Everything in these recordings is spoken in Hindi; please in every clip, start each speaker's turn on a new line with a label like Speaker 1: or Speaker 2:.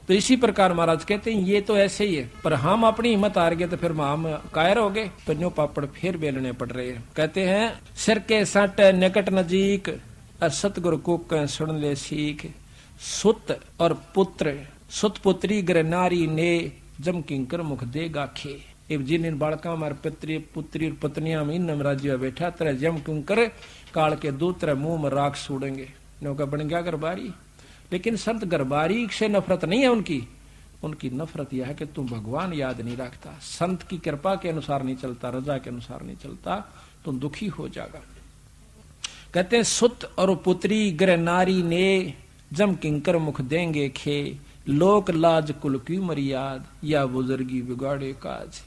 Speaker 1: तो इसी प्रकार महाराज कहते हैं ये तो ऐसे ही है, पर हम अपनी हिम्मत हार गए तो फिर हम कायर हो गए, तो न्यू पापड़ फिर बेलने पड़ रहे हैं। कहते हैं सिर के सट निकट नजीक और सतगुरु को सुन ले सीख, सुत और पुत्र सुत पुत्री ग्र नारी ने जम किंकर मुख देगा खे। जिन इन बालका मार पुत्री पुत्री पत्नियां में इन राज्य बैठा तरह जम किंकर काल के दूत मुंह में राख सूडेंगे। नौका बन गया गरबारी। लेकिन संत गरबारी से नफरत नहीं है उनकी नफरत यह है कि तुम भगवान याद नहीं रखता, संत की कृपा के अनुसार नहीं चलता, रजा के अनुसार नहीं चलता, तुम दुखी हो जाएगा। कहते हैं सुत और पुत्री ग्र नारी ने जम किंकर मुख देंगे खे, लोक लाज कुल की मर्याद या बुजुर्गी बिगाड़े काज,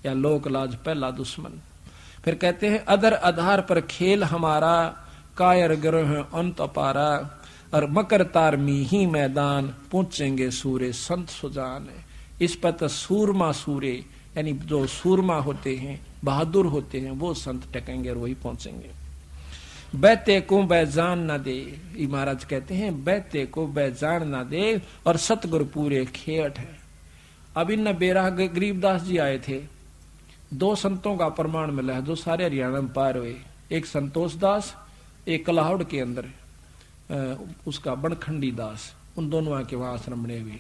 Speaker 1: या लोक लाज पहला दुश्मन। फिर कहते हैं अदर आधार पर खेल हमारा, कायर ग्रह अंत अपारा, और मकर तार में ही मैदान पहुंचेंगे सूरे संत सुजान। इस पर तो सूरमा सूरे यानी जो सूरमा होते हैं बहादुर होते हैं वो संत टकेंगे और वही पहुंचेंगे। बैते को बैजान ना दे, महाराज कहते हैं बैते को बैजान ना दे और सतगुरु पूरे खेट है। अब इन बेराह गरीबदास जी आए थे, दो संतों का प्रमाण मिला है जो सारे हरियाणा में पार हुए, एक संतोष दास, एक कलाहौड़ के अंदर उसका बनखंडी दास, उन दोनों आके वहां आश्रम बने हुए।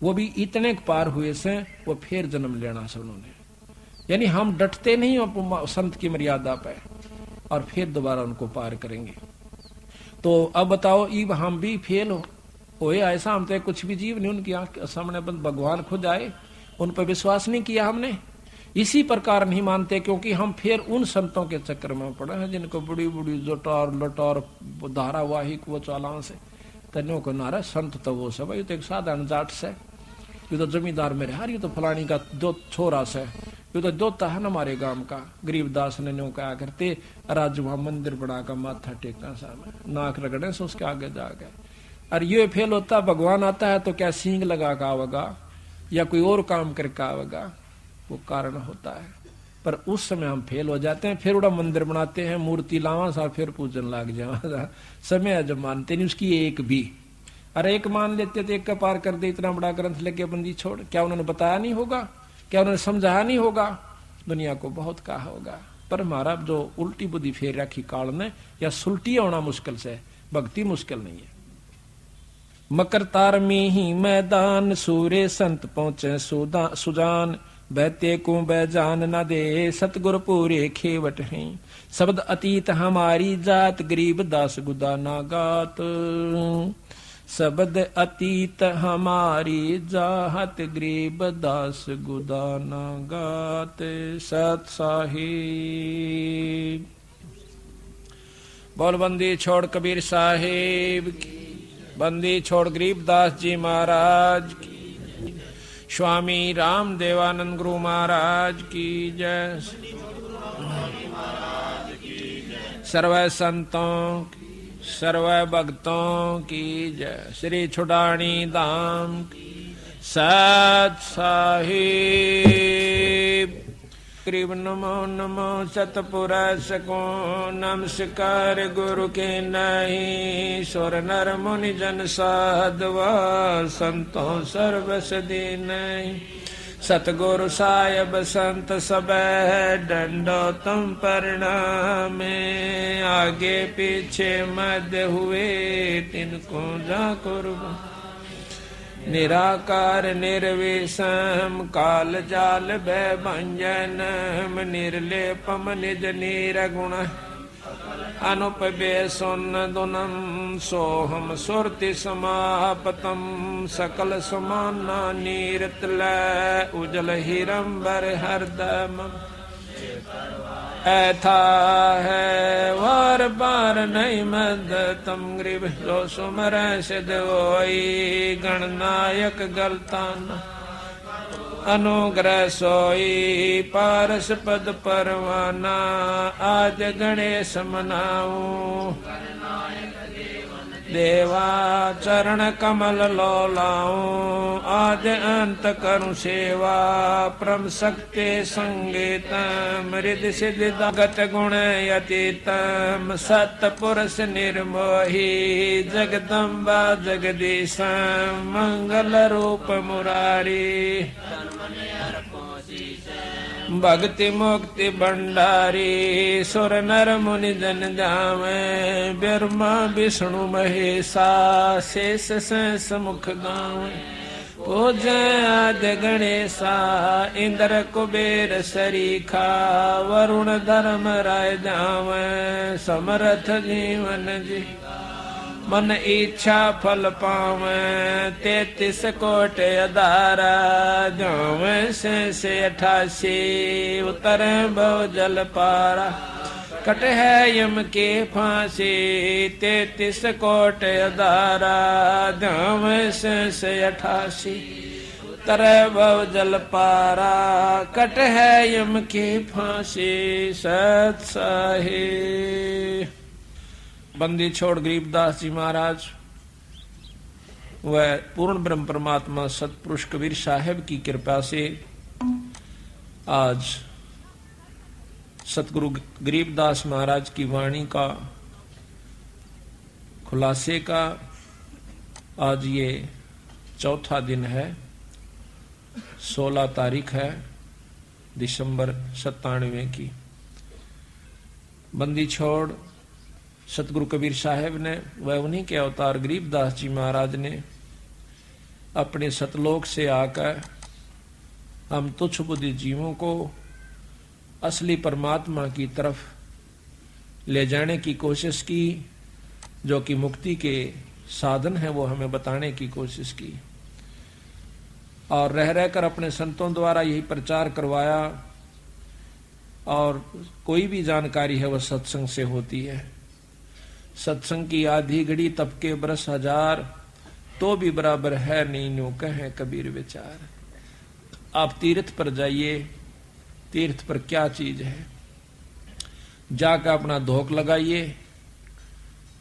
Speaker 1: वो भी इतने पार हुए से वो फिर जन्म लेना से उन्होंने, यानी हम डटते नहीं संत की मर्यादा पे और फिर दोबारा उनको पार करेंगे। तो अब बताओ इब हम भी फेल हो ऐसा, हम तो कुछ भी जीव नहीं, उनकी आंख सामने बंद भगवान खुद आए, उन पर विश्वास नहीं किया हमने, इसी प्रकार नहीं मानते क्योंकि हम फिर उन संतों के चक्कर में पड़े हैं जिनको बड़ी बड़ी जोटार लटार धारावाहिक वो चालान से तन्यों को नारा संत तो वो सब, ये तो एक साधारण जाट से, ये तो जमींदार मेरे हार, ये तो फलानी का दो छोरा से, ये तो दोता है ना हमारे गांव का। गरीबदास ने न्यों कहा करते राज वहां मंदिर बना कर माथा टेका सामने, नाक रगड़े से उसके आगे जा गए। और ये फेल होता भगवान आता है तो क्या सींग लगा का आवेगा या कोई और काम करके आवेगा, वो कारण होता है। पर उस समय हम फेल हो जाते हैं, फिर उड़ा मंदिर बनाते हैं, मूर्ति लावा सा, फिर पूजन लाग जावा, समय जब मानते नहीं उसकी एक भी। अरे एक मान लेते तो एक का पार कर दे, इतना बड़ा ग्रंथ लेके बंदी छोड़, क्या उन्होंने बताया नहीं होगा, क्या उन्होंने समझाया नहीं होगा, दुनिया को बहुत कहा होगा। पर हमारा जो उल्टी बुद्धि फेर रखी काल ने, या सुलटी होना मुश्किल से, भक्ति मुश्किल नहीं है। मकर तार में ही मैदान सूरे संत पहुंचे सुजान, बैते को बैजान न दे सतगुरु पूरे खेवट हैं, शब्द अतीत हमारी जात गरीब दास गुदा ना गात, शब्द अतीत हमारी जात गरीब दास गुदा ना गात। सत साहिब बोल बंदी छोड़ कबीर साहिब की, बंदी छोड़ गरीबदास जी महाराज की, स्वामी राम देवानंद गुरु महाराज की जय, सर्व संतों की सर्व भक्तों की जय, श्री छुड़ानी धाम की सत साहिब। ग्रीब नमो नमो सतपुरुष को नमस्कार गुरु के नहीं, सुर नर मुनि जन साधवा संतों सर्वस दीन, सतगुरु साहिब संत सब डंडो तुम प्रणामे, आगे पीछे मध्य हुए तिनको जा कुर्बान, निराकार निर्विषम काल जाल भय भंजनम, निर्लेपम निज निर्गुण अनुपबे सुनदुनम, सोहम सुरति समापतम सकल समाना नीरतल, उजल हिरंबर हरदम ऐथा है वार बार नहीं मद तम गरीब, जो सुमर सिद्ध होई गणनायक गलतान, अनुग्रह सोई पारस पद परवाना, आज गणेश मनाऊं देवा चरण कमल लो लाऊं, आद अंत करूं सेवा, परम शक्ति संगीतम, रिद्धि सिद्धि गत गुण यतीतम, सतपुरुष निर्मोही, जगदम्बा जगदीशम, मंगल रूप मुरारी, भक्ति मुक्ति भंडारी, सुर नर मुनि जन जावे, ब्रह्मा विष्णु महेशा, शेष सहस मुख गावे, पूजै आदि गणेशा, इंद्र कुबेर सरीखा, वरुण धर्म राय जावे, समर्थ जीवन जी, मन इच्छा फल पावे, 33 कोट अधारा, जावे से 88, उतर भव जल पारा, कट है यम के फांसी, 33 कोट अधारा, जावे से 88, उतर भव जल पारा, कट है यम के फांसी। सत साहिब बंदी छोड़ गरीबदास जी महाराज व पूर्ण ब्रह्म परमात्मा सतपुरुष कबीर साहब की कृपा से आज सतगुरु गरीबदास महाराज की वाणी का खुलासे का आज ये चौथा दिन है। 16 तारीख है दिसंबर 97 की। बंदी छोड़ सतगुरु कबीर साहब ने व उन्हीं के अवतार गरीबदास जी महाराज ने अपने सतलोक से आकर हम तुच्छ बुद्धि जीवों को असली परमात्मा की तरफ ले जाने की कोशिश की, जो कि मुक्ति के साधन है वो हमें बताने की कोशिश की, और रह रहकर अपने संतों द्वारा यही प्रचार करवाया। और कोई भी जानकारी है वह सत्संग से होती है। सत्संग की आधी घड़ी तब के बरस हजार, तो भी बराबर है नहीं नो कहे कबीर विचार। आप तीर्थ पर जाइए, तीर्थ पर क्या चीज है, जाकर अपना धोख लगाइए,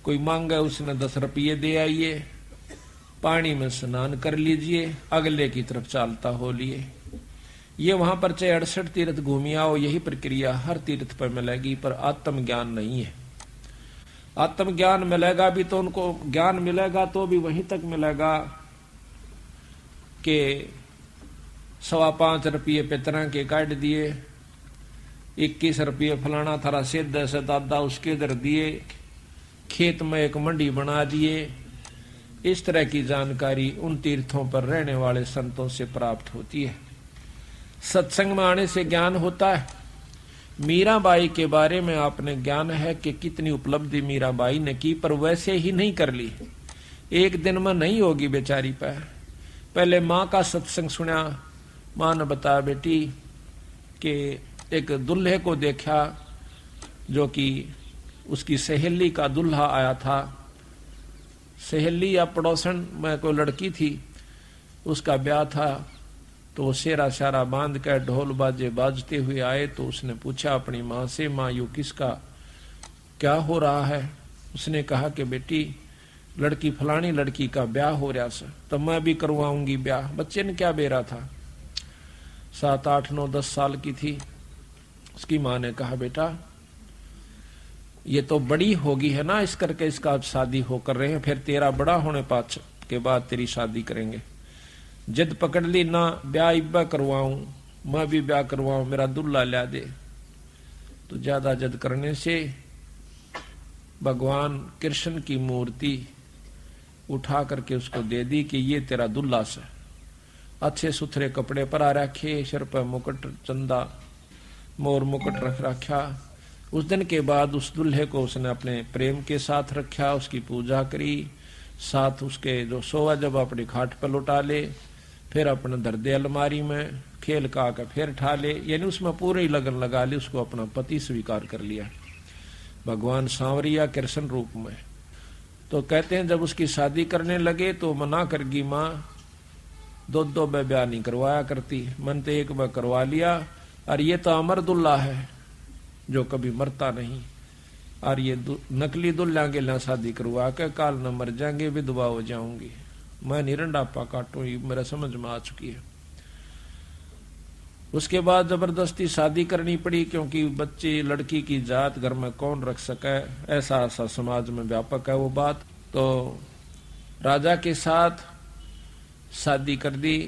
Speaker 1: कोई मांगे उसने 10 रुपये दे आइए, पानी में स्नान कर लीजिए, अगले की तरफ चालता हो लिए। ये वहां पर चाहे 68 तीर्थ घूमी आओ, यही प्रक्रिया हर तीर्थ पर मिलेगी, पर आत्म ज्ञान नहीं है। आत्म ज्ञान मिलेगा भी तो उनको ज्ञान मिलेगा तो भी वहीं तक मिलेगा कि 5.25 रुपये पितरा के काट दिए, 21 रुपये फलाना थारा सिद्ध से दादा उसके दर दिए, खेत में एक मंडी बना दिए। इस तरह की जानकारी उन तीर्थों पर रहने वाले संतों से प्राप्त होती है। सत्संग में आने से ज्ञान होता है। मीराबाई के बारे में आपने ज्ञान है कि कितनी उपलब्धि मीराबाई ने की, पर वैसे ही नहीं कर ली, एक दिन में नहीं होगी बेचारी पर। पहले माँ का सत्संग सुना, माँ ने बताया बेटी कि एक दुल्हे को देखा जो कि उसकी सहेली का दुल्हा आया था। सहेली या पड़ोसन में कोई लड़की थी, उसका ब्याह था, तो वो सेरा शारा बांध कर ढोल बाजे बाजते हुए आए। तो उसने पूछा अपनी माँ से, माँ यू किसका क्या हो रहा है? उसने कहा कि बेटी लड़की फलानी लड़की का ब्याह हो रहा सर, तो मैं भी करवाऊंगी ब्याह। बच्चे ने क्या बेरा था, 7, 8, 9, 10 साल की थी। उसकी माँ ने कहा बेटा ये तो बड़ी होगी है ना, इस करके इसका शादी हो कर रहे हैं, फिर तेरा बड़ा होने पाछ के बाद तेरी शादी करेंगे। जिद पकड़ ली ना ब्याह इब्बा करवाऊं, मैं भी ब्याह करवाऊं, मेरा दुल्ला ला दे। तो ज्यादा जिद करने से भगवान कृष्ण की मूर्ति उठा करके उसको दे दी कि ये तेरा दुल्ला से। अच्छे सुथरे कपड़े परा रखे, सिर पर मुकुट चंदा मोर मुकुट रख रखा। उस दिन के बाद उस दुल्हे को उसने अपने प्रेम के साथ रखा, उसकी पूजा करी, साथ उसके जो सोवा जब अपनी खाट पर लुटा ले, फिर अपने धर दे अलमारी में, खेल का फिर ठा ले, यानी उसमें पूरी लगन लगा ली, उसको अपना पति स्वीकार कर लिया भगवान सांवरिया कृष्ण रूप में। तो कहते हैं जब उसकी शादी करने लगे तो मना करगी माँ, 2 ब्याह नहीं करवाया करती, मन तो एक बार करवा लिया, और ये तो अमर दुल्ला है जो कभी मरता नहीं। और ये नकली दुल्हा के ला शादी करवा के काल न मर जाएंगे, विधवा हो जाऊंगी, मैं निरंडापा काटू, ये मेरा समझ में आ चुकी है। उसके बाद जबरदस्ती शादी करनी पड़ी, क्योंकि बच्ची लड़की की जात घर में कौन रख सके, ऐसा ऐसा समाज में व्यापक है वो बात। तो राजा के साथ शादी कर दी।